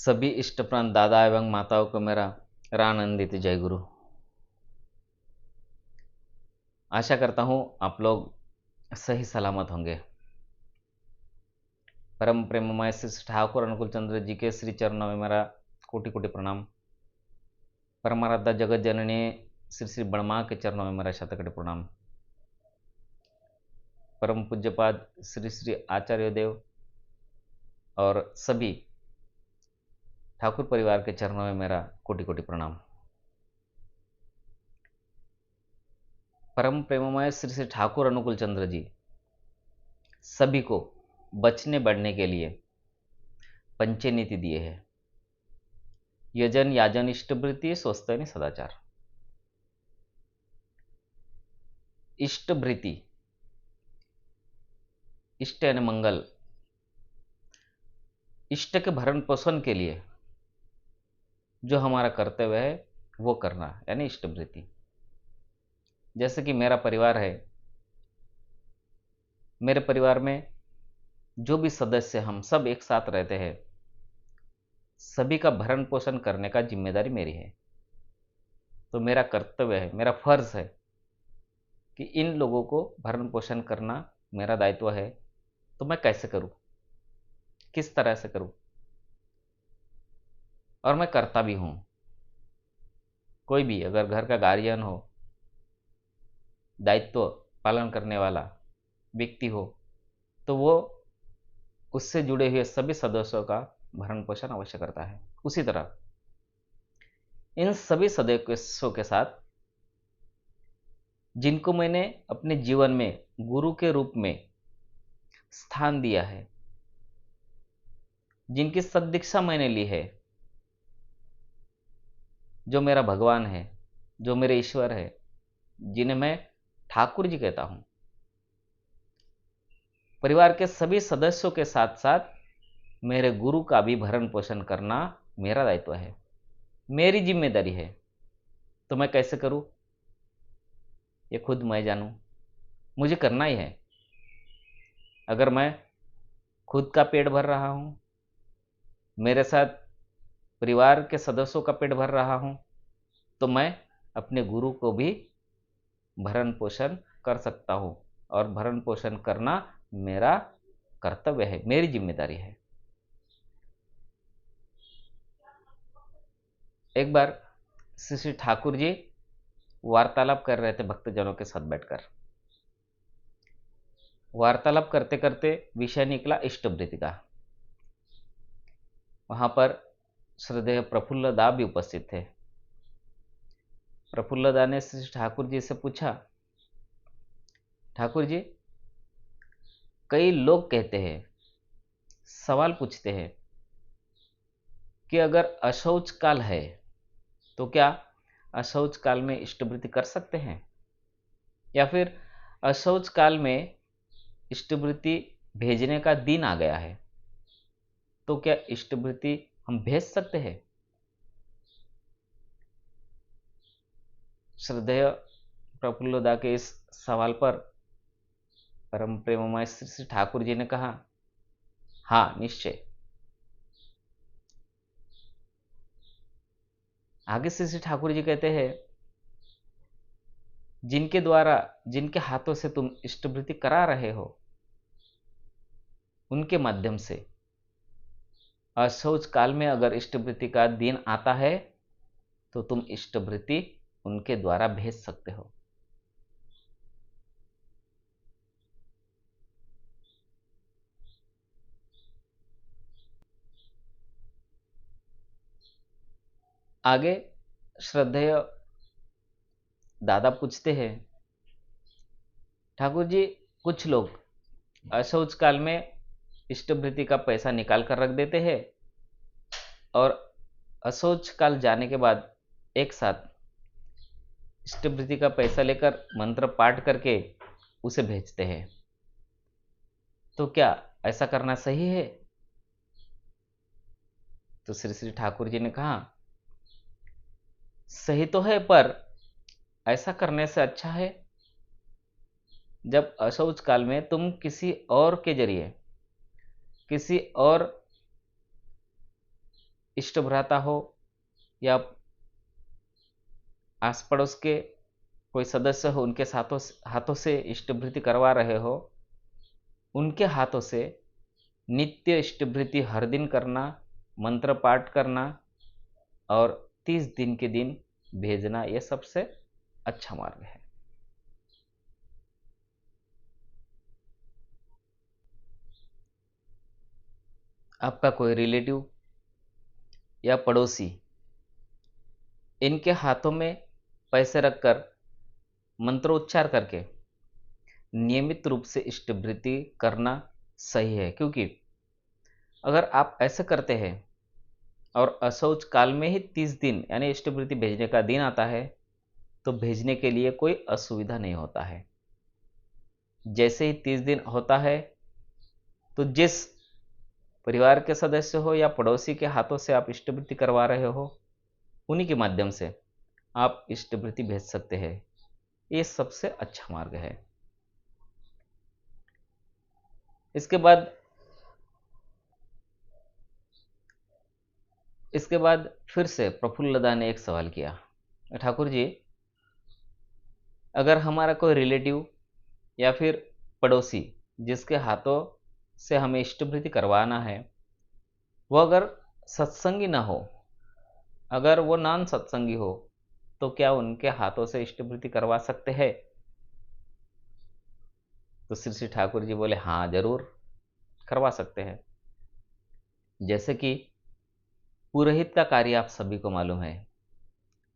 सभी इष्टप्राण दादा एवं माताओं को मेरा रानंदित जय गुरु। आशा करता हूँ आप लोग सही सलामत होंगे। परम प्रेममय श्री ठाकुर अनुकूल चंद्र जी के श्री चरणों में मेरा कोटि कोटि प्रणाम। परमाराध्या जगत जननी श्री श्री बड़मा के चरणों में मेरा शतकोटि प्रणाम। परम पूज्यपाद श्री श्री आचार्य देव और सभी ठाकुर परिवार के चरणों में मेरा कोटि कोटि प्रणाम। परम प्रेममय श्री श्री ठाकुर अनुकूल चंद्र जी सभी को बचने बढ़ने के लिए पंचे नीति दिए हैं। यजन याजन इष्टभृति स्वस्थ सदाचार। इष्टभृति इष्ट यानी मंगल, इष्ट के भरण पोषण के लिए जो हमारा कर्तव्य है वो करना यानी इष्टभृति। जैसे कि मेरा परिवार है, मेरे परिवार में जो भी सदस्य हम सब एक साथ रहते हैं, सभी का भरण पोषण करने का जिम्मेदारी मेरी है। तो मेरा कर्तव्य है, मेरा फर्ज है कि इन लोगों को भरण पोषण करना मेरा दायित्व है। तो मैं कैसे करूं, किस तरह से करूं, और मैं करता भी हूं। कोई भी अगर घर का गार्जियन हो, दायित्व पालन करने वाला व्यक्ति हो, तो वो उससे जुड़े हुए सभी सदस्यों का भरण पोषण अवश्य करता है। उसी तरह इन सभी सदस्यों के साथ जिनको मैंने अपने जीवन में गुरु के रूप में स्थान दिया है, जिनकी सद्दीक्षा मैंने ली है, जो मेरा भगवान है, जो मेरे ईश्वर है, जिन्हें मैं ठाकुर जी कहता हूं, परिवार के सभी सदस्यों के साथ साथ मेरे गुरु का भी भरण पोषण करना मेरा दायित्व है, मेरी जिम्मेदारी है। तो मैं कैसे करूं, ये खुद मैं जानूं, मुझे करना ही है। अगर मैं खुद का पेट भर रहा हूं, मेरे साथ परिवार के सदस्यों का पेट भर रहा हूं, तो मैं अपने गुरु को भी भरण पोषण कर सकता हूं। और भरण पोषण करना मेरा कर्तव्य है, मेरी जिम्मेदारी है। एक बार श्री श्री ठाकुर जी वार्तालाप कर रहे थे भक्तजनों के साथ बैठकर। वार्तालाप करते करते विषय निकला इष्टभृति का। वहां पर श्रद्धेय प्रफुल्लदा भी उपस्थित थे। प्रफुल्लदा ने श्री ठाकुर जी से पूछा, ठाकुर जी, कई लोग कहते हैं, सवाल पूछते हैं कि अगर अशौच काल है तो क्या अशौच काल में इष्टभृति कर सकते हैं, या फिर अशौच काल में इष्टभृति भेजने का दिन आ गया है तो क्या इष्टभृति हम भेज सकते हैं। श्रद्धेय प्रफुल्लदा के इस सवाल पर परम प्रेममय श्री श्री ठाकुर जी ने कहा, हाँ निश्चय। आगे श्री श्री ठाकुर जी कहते हैं, जिनके द्वारा, जिनके हाथों से तुम इष्टभृति करा रहे हो, उनके माध्यम से अशौच काल में अगर इष्टभृति का दिन आता है तो तुम इष्टभृति उनके द्वारा भेज सकते हो। आगे श्रद्धेय दादा पूछते हैं, ठाकुर जी, कुछ लोग अशौच काल में इष्टभृति का पैसा निकाल कर रख देते हैं और अशौच काल जाने के बाद एक साथ इष्टभृति का पैसा लेकर मंत्र पाठ करके उसे भेजते हैं। तो क्या ऐसा करना सही है? तो श्री श्री ठाकुर जी ने कहा, सही तो है, पर ऐसा करने से अच्छा है जब अशौच काल में तुम किसी और के जरिए, किसी और इष्ट भ्राता हो या आस पड़ोस के कोई सदस्य हो, उनके हाथों से इष्टभृति करवा रहे हो, उनके हाथों से नित्य इष्टभृति हर दिन करना, मंत्र पाठ करना और 30 दिन के दिन भेजना, यह सबसे अच्छा मार्ग है। आपका कोई रिलेटिव या पड़ोसी इनके हाथों में पैसे रखकर मंत्रोच्चार करके नियमित रूप से इष्टभृति करना सही है, क्योंकि अगर आप ऐसे करते हैं और अशौच काल में ही 30 दिन यानी इष्टभृति भेजने का दिन आता है तो भेजने के लिए कोई असुविधा नहीं होता है। जैसे ही 30 दिन होता है तो जिस परिवार के सदस्य हो या पड़ोसी के हाथों से आप इष्टभृति करवा रहे हो, उन्हीं के माध्यम से आप इष्टभृति भेज सकते हैं। ये सबसे अच्छा मार्ग है। इसके बाद फिर से प्रफुल्लदा ने एक सवाल किया, ठाकुर जी, अगर हमारा कोई रिलेटिव या फिर पड़ोसी जिसके हाथों से हमें इष्टभृति करवाना है, वो अगर सत्संगी ना हो, अगर वो नॉन सत्संगी हो, तो क्या उनके हाथों से इष्टभृति करवा सकते हैं? तो श्री श्री ठाकुर जी बोले, हाँ जरूर करवा सकते हैं। जैसे कि पुरोहित का कार्य आप सभी को मालूम है,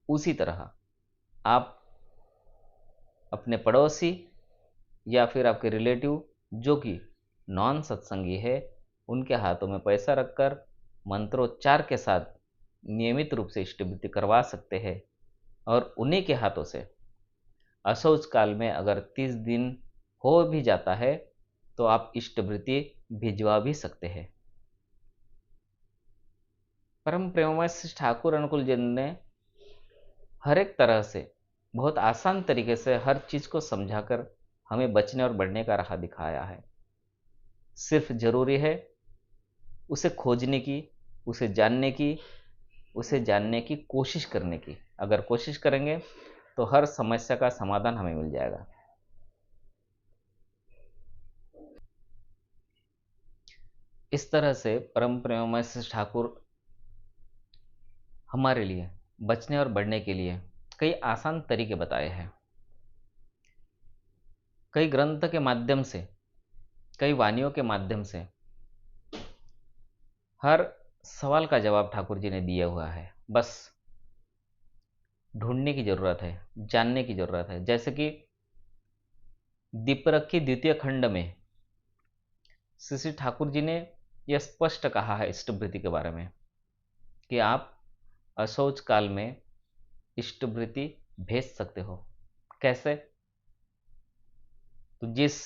उसी तरह आप अपने पड़ोसी या फिर आपके रिलेटिव जो कि नॉन सत्संगी है, उनके हाथों में पैसा रखकर मंत्रोच्चार के साथ नियमित रूप से इष्टभृति करवा सकते हैं। और उन्हीं के हाथों से अशौच काल में अगर 30 दिन हो भी जाता है तो आप इष्टभृति भिजवा भी सकते हैं। परम प्रेममय श्री ठाकुर अनुकूल जी ने हर एक तरह से बहुत आसान तरीके से हर चीज को समझाकर हमें बचने और बढ़ने का राह दिखाया है। सिर्फ जरूरी है उसे खोजने की, उसे जानने की कोशिश करने की। अगर कोशिश करेंगे तो हर समस्या का समाधान हमें मिल जाएगा। इस तरह से परम प्रेममय श्री ठाकुर हमारे लिए बचने और बढ़ने के लिए कई आसान तरीके बताए हैं। कई ग्रंथ के माध्यम से, कई वाणियों के माध्यम से हर सवाल का जवाब ठाकुर जी ने दिया हुआ है। बस ढूंढने की जरूरत है, जानने की जरूरत है। जैसे कि दीपरख की द्वितीय खंड में श्री श्री ठाकुर जी ने यह स्पष्ट कहा है इष्टभृति के बारे में कि आप अशौच काल में इष्टभृति भेज सकते हो। कैसे? तो जिस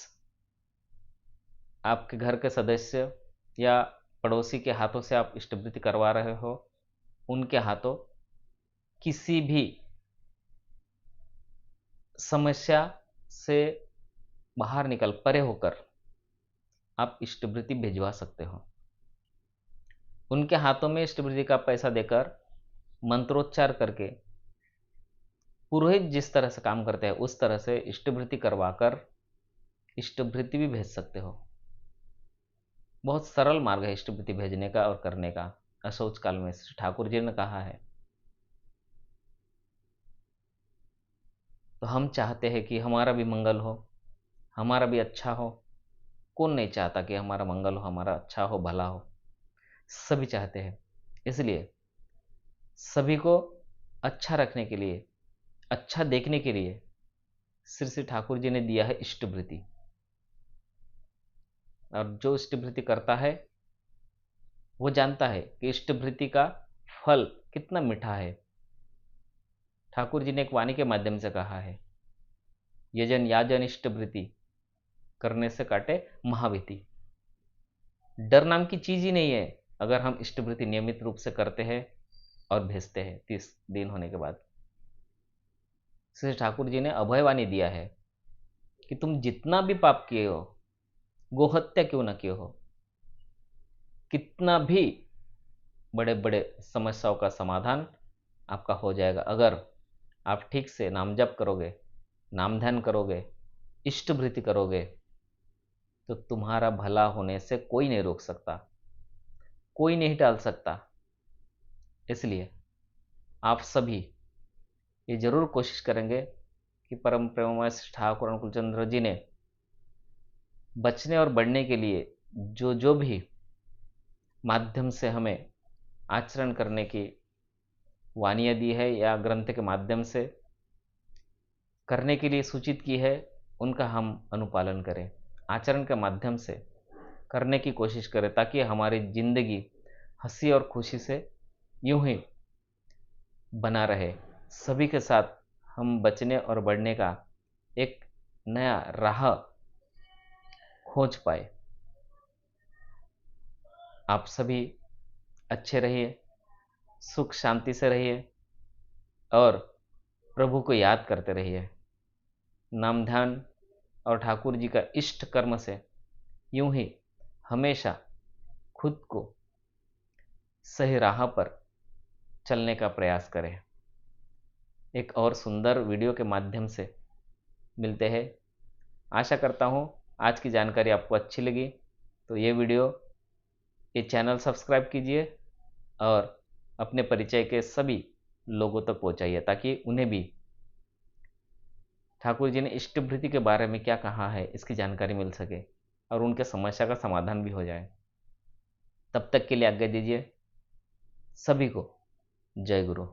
आपके घर के सदस्य या पड़ोसी के हाथों से आप इष्टभृति करवा रहे हो, उनके हाथों किसी भी समस्या से बाहर निकल परे होकर आप इष्टभृति भिजवा सकते हो। उनके हाथों में इष्टभृति का पैसा देकर मंत्रोच्चार करके पुरोहित जिस तरह से काम करते हैं उस तरह से इष्टभृति करवाकर इष्टभृति भी भेज सकते हो। बहुत सरल मार्ग है इष्टभृति भेजने का और करने का। अशौच काल में श्री ठाकुर जी ने कहा है। तो हम चाहते हैं कि हमारा भी मंगल हो, हमारा भी अच्छा हो। कौन नहीं चाहता कि हमारा मंगल हो, हमारा अच्छा हो, भला हो? सभी चाहते हैं। इसलिए सभी को अच्छा रखने के लिए, अच्छा देखने के लिए श्री श्री ठाकुर जी ने दिया है इष्टभृति। और जो इष्टभृति करता है वो जानता है कि इष्टभृति का फल कितना मीठा है। ठाकुर जी ने एक वाणी के माध्यम से कहा है, यजन याजन इष्टभृति करने से काटे महाभीति। डर नाम की चीज ही नहीं है अगर हम इष्टभृति नियमित रूप से करते हैं और भेजते हैं 30 दिन होने के बाद। श्री ठाकुर जी ने अभयवाणी दिया है कि तुम जितना भी पाप किए हो, गोहत्या क्यों ना किए हो, कितना भी बड़े बड़े समस्याओं का समाधान आपका हो जाएगा। अगर आप ठीक से नाम जप करोगे, नाम ध्यान करोगे, इष्ट भृति करोगे, तो तुम्हारा भला होने से कोई नहीं रोक सकता, कोई नहीं टाल सकता। इसलिए आप सभी ये जरूर कोशिश करेंगे कि परम प्रेममय श्री ठाकुर अनुकूलचंद्र जी ने बचने और बढ़ने के लिए जो जो भी माध्यम से हमें आचरण करने की वानियाँ दी है या ग्रंथ के माध्यम से करने के लिए सूचित की है, उनका हम अनुपालन करें, आचरण के माध्यम से करने की कोशिश करें, ताकि हमारी जिंदगी हंसी और खुशी से यूं ही बना रहे। सभी के साथ हम बचने और बढ़ने का एक नया राह खोज पाए। आप सभी अच्छे रहिए, सुख शांति से रहिए और प्रभु को याद करते रहिए। नाम ध्यान और ठाकुर जी का इष्ट कर्म से यूं ही हमेशा खुद को सही राह पर चलने का प्रयास करें। एक और सुंदर वीडियो के माध्यम से मिलते हैं। आशा करता हूँ आज की जानकारी आपको अच्छी लगी, तो ये चैनल सब्सक्राइब कीजिए और अपने परिचय के सभी लोगों तक पहुंचाइए, ताकि उन्हें भी ठाकुर जी ने इष्टभृति के बारे में क्या कहा है इसकी जानकारी मिल सके और उनके समस्या का समाधान भी हो जाए। तब तक के लिए आज्ञा दीजिए। सभी को जय गुरु।